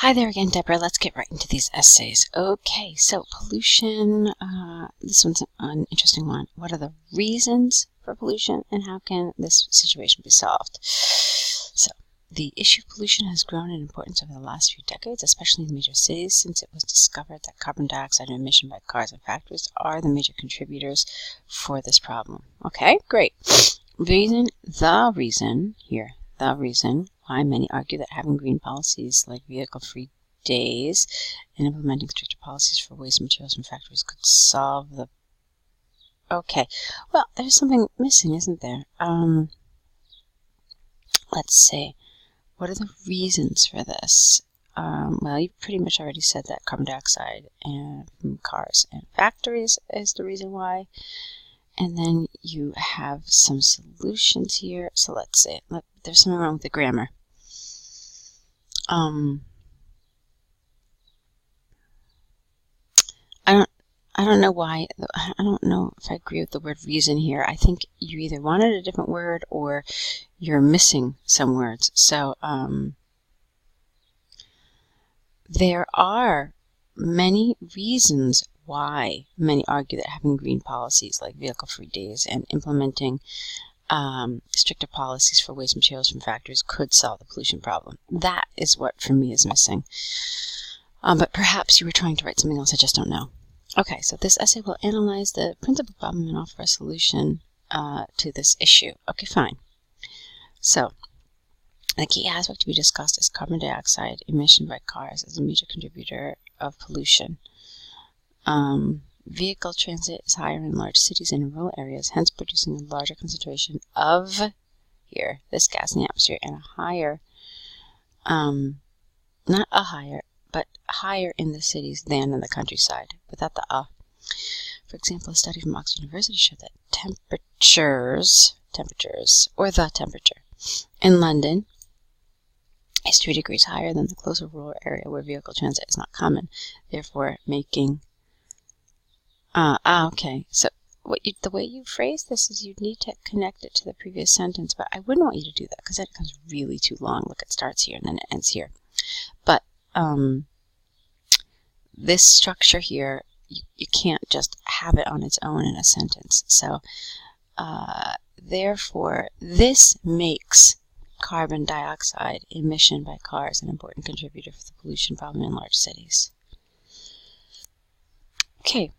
Hi there again, Deborah. Let's get right into these essays. Okay, so pollution, this one's an interesting one. What are the reasons for pollution and how can this situation be solved? So, the issue of pollution has grown in importance over the last few decades, especially in major cities, since it was discovered that carbon dioxide emission by cars and factories are the major contributors for this problem. Okay, great. The reason why many argue that having green policies like vehicle-free days and implementing stricter policies for waste materials from factories could solve the... Okay, well, there's something missing, isn't there? Let's see. What are the reasons for this? Well, you pretty much already said that carbon dioxide from cars and factories is the reason why. And then you have some solutions here. So let's see. There's something wrong with the grammar. I don't know why. I don't know if I agree with the word reason here. I think you either wanted a different word or you're missing some words. So there are many reasons why many argue that having green policies like vehicle-free days and implementing stricter policies for waste materials from factories could solve the pollution problem. That is what, for me, is missing. But perhaps you were trying to write something else, I just don't know. Okay, so this essay will analyze the principal problem and offer a solution to this issue. Okay, fine. So, the key aspect to be discussed is carbon dioxide emission by cars as a major contributor of pollution. Vehicle transit is higher in large cities and in rural areas, hence producing a larger concentration of this gas in the atmosphere and a higher, not a higher, but higher in the cities than in the countryside, without the For example, a study from Oxford University showed that the temperature in London is 3 degrees higher than the closer rural area where vehicle transit is not common, therefore making okay. So the way you phrase this is you'd need to connect it to the previous sentence, but I wouldn't want you to do that because then it becomes really too long. Look, it starts here and then it ends here. But this structure here, you can't just have it on its own in a sentence. So therefore, this makes carbon dioxide emission by cars an important contributor for the pollution problem in large cities. Okay.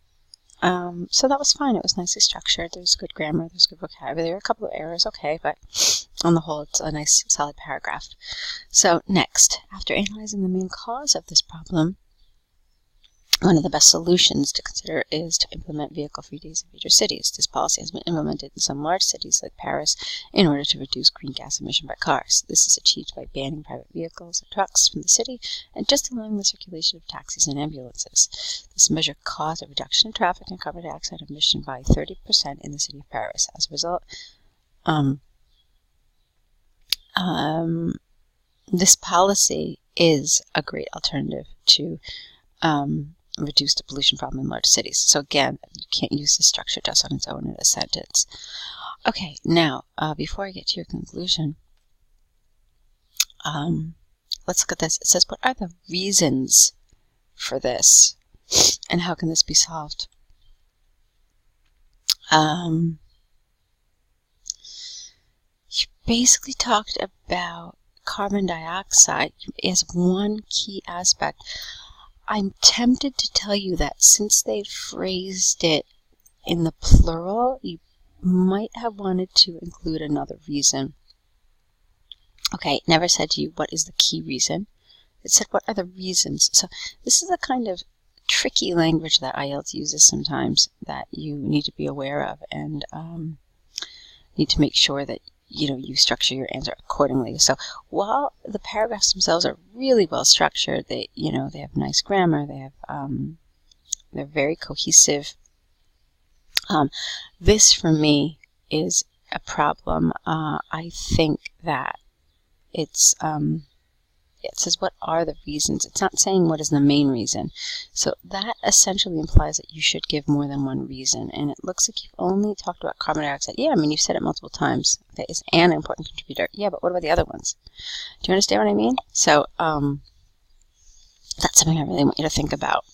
So that was fine. It was nicely structured. There's good grammar. There's good vocabulary. There were a couple of errors, okay, but on the whole, it's a nice, solid paragraph. So next, after analyzing the main cause of this problem, one of the best solutions to consider is to implement vehicle-free days in major cities. This policy has been implemented in some large cities like Paris in order to reduce green gas emission by cars. This is achieved by banning private vehicles and trucks from the city and just allowing the circulation of taxis and ambulances. This measure caused a reduction in traffic and carbon dioxide emission by 30% in the city of Paris. As a result, this policy is a great alternative to reduce the pollution problem in large cities. So again, you can't use this structure just on its own in a sentence. Okay, now, before I get to your conclusion, let's look at this. It says, what are the reasons for this? And how can this be solved? You basically talked about carbon dioxide as one key aspect. I'm tempted to tell you that since they phrased it in the plural, you might have wanted to include another reason. Okay, it never said to you what is the key reason. It said what are the reasons. So this is a kind of tricky language that IELTS uses sometimes that you need to be aware of and need to make sure that you structure your answer accordingly. So while the paragraphs themselves are really well structured, they have nice grammar, they're very cohesive. This for me is a problem. I think that it says what are the reasons. It's not saying what is the main reason. So that essentially implies that you should give more than one reason. And it looks like you've only talked about carbon dioxide. Yeah, I mean, you've said it multiple times. That is an important contributor. Yeah, but what about the other ones? Do you understand what I mean? So That's something I really want you to think about.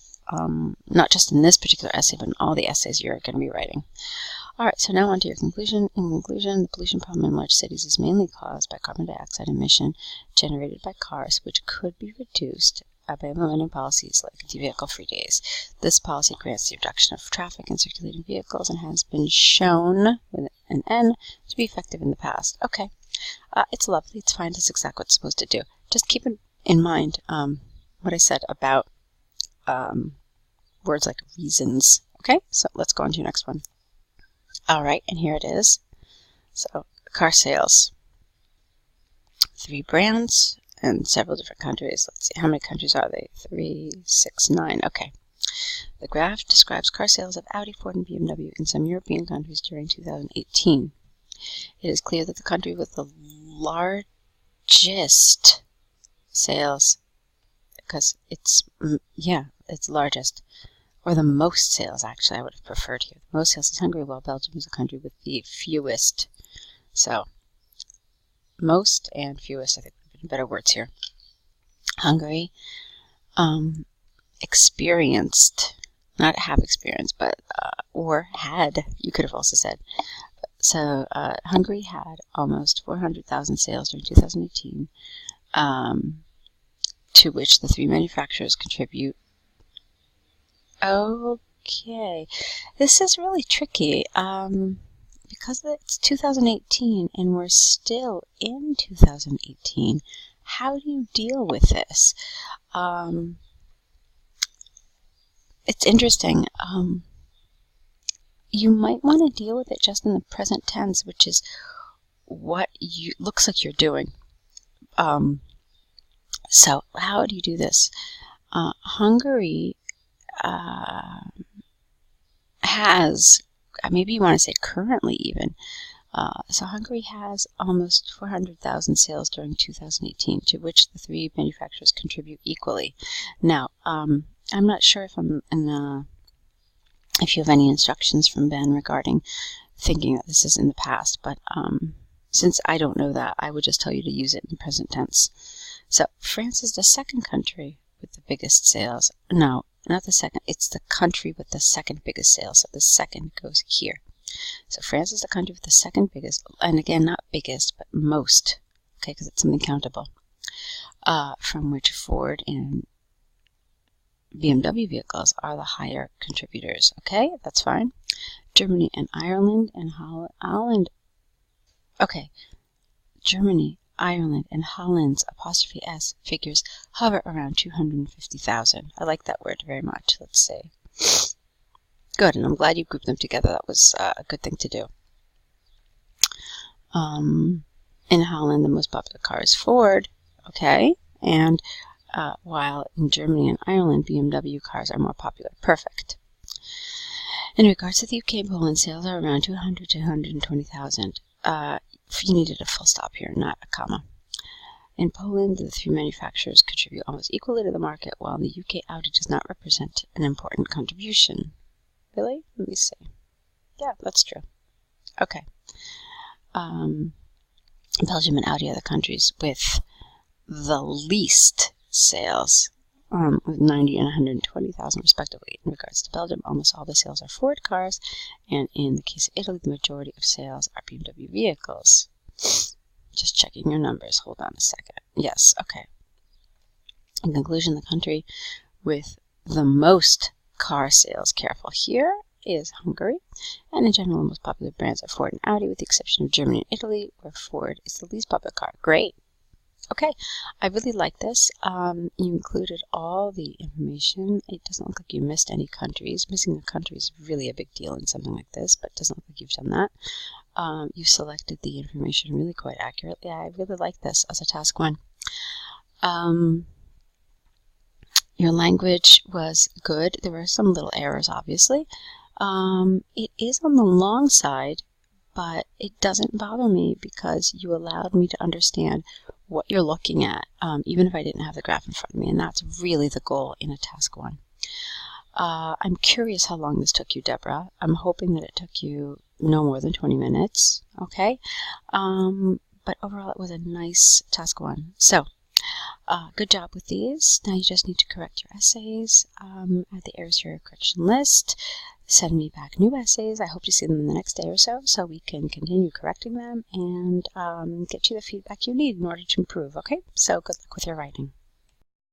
Not just in this particular essay, but in all the essays you're going to be writing. Alright, so now on to your conclusion. In conclusion, the pollution problem in large cities is mainly caused by carbon dioxide emission generated by cars, which could be reduced by implementing policies like vehicle-free days. This policy grants the reduction of traffic and circulating vehicles and has been shown, with an N, to be effective in the past. Okay, it's lovely, it's fine, that's exactly what it's supposed to do. Just keep in mind what I said about words like reasons. Okay, so let's go on to your next one. Alright, and here it is. So, car sales. 3 brands and several different countries. Let's see, how many countries are they? 3, 6, 9. Okay. The graph describes car sales of Audi, Ford, and BMW in some European countries during 2018. It is clear that the country with the largest sales, because it's largest, or the most sales, actually, I would have preferred here. The most sales is Hungary, while Belgium is a country with the fewest. So, most and fewest, I think, would be better words here. Hungary experienced, not have experienced, but, or had, you could have also said. So, Hungary had almost 400,000 sales during 2018, to which the 3 manufacturers contribute. Okay, this is really tricky because it's 2018 and we're still in 2018. How do you deal with this? It's interesting. You might want to deal with it just in the present tense, which is what you looks like you're doing. So how do you do this? Hungary has, maybe you want to say currently even, so Hungary has almost 400,000 sales during 2018, to which the 3 manufacturers contribute equally. Now, I'm not sure if if you have any instructions from Ben regarding thinking that this is in the past, but since I don't know that, I would just tell you to use it in the present tense. So, France is the second country with the biggest sales. No, not the second. It's the country with the second biggest sales. So the second goes here. So France is the country with the second biggest, and again, not biggest, but most. Okay, because it's something countable. From which Ford and BMW vehicles are the higher contributors. Okay, that's fine. Germany and Ireland and Holland. Okay, Germany, Ireland, and Holland's apostrophe S figures hover around 250,000. I like that word very much. Let's see. Good, and I'm glad you grouped them together. That was a good thing to do. In Holland, the most popular car is Ford. Okay, and while in Germany and Ireland, BMW cars are more popular. Perfect. In regards to the UK and Poland, sales are around 200 to 120,000. You needed a full stop here, not a comma. In Poland, the 3 manufacturers contribute almost equally to the market, while in the UK, Audi does not represent an important contribution. Really? Let me see. Yeah, that's true. Okay. Belgium and Audi are the countries with the least sales, with 90 and 120,000 respectively. In regards to Belgium, almost all the sales are Ford cars, and in the case of Italy, the majority of sales are BMW vehicles. Just checking your numbers. Hold on a second. Yes, okay. In conclusion, the country with the most car sales, careful here, is Hungary, and in general, the most popular brands are Ford and Audi, with the exception of Germany and Italy, where Ford is the least popular car. Great. Okay, I really like this. You included all the information. It doesn't look like you missed any countries. Missing a country is really a big deal in something like this, but it doesn't look like you've done that. You selected the information really quite accurately. I really like this as a task 1. Your language was good. There were some little errors, obviously. It is on the long side, but it doesn't bother me because you allowed me to understand what you're looking at, even if I didn't have the graph in front of me, and that's really the goal in a task 1. I'm curious how long this took you, Deborah. I'm hoping that it took you no more than 20 minutes, okay? But overall, it was a nice task 1. So, Good job with these. Now you just need to correct your essays, add the errors to your correction list, send me back new essays. I hope to see them in the next day or so we can continue correcting them and get you the feedback you need in order to improve, okay? So good luck with your writing.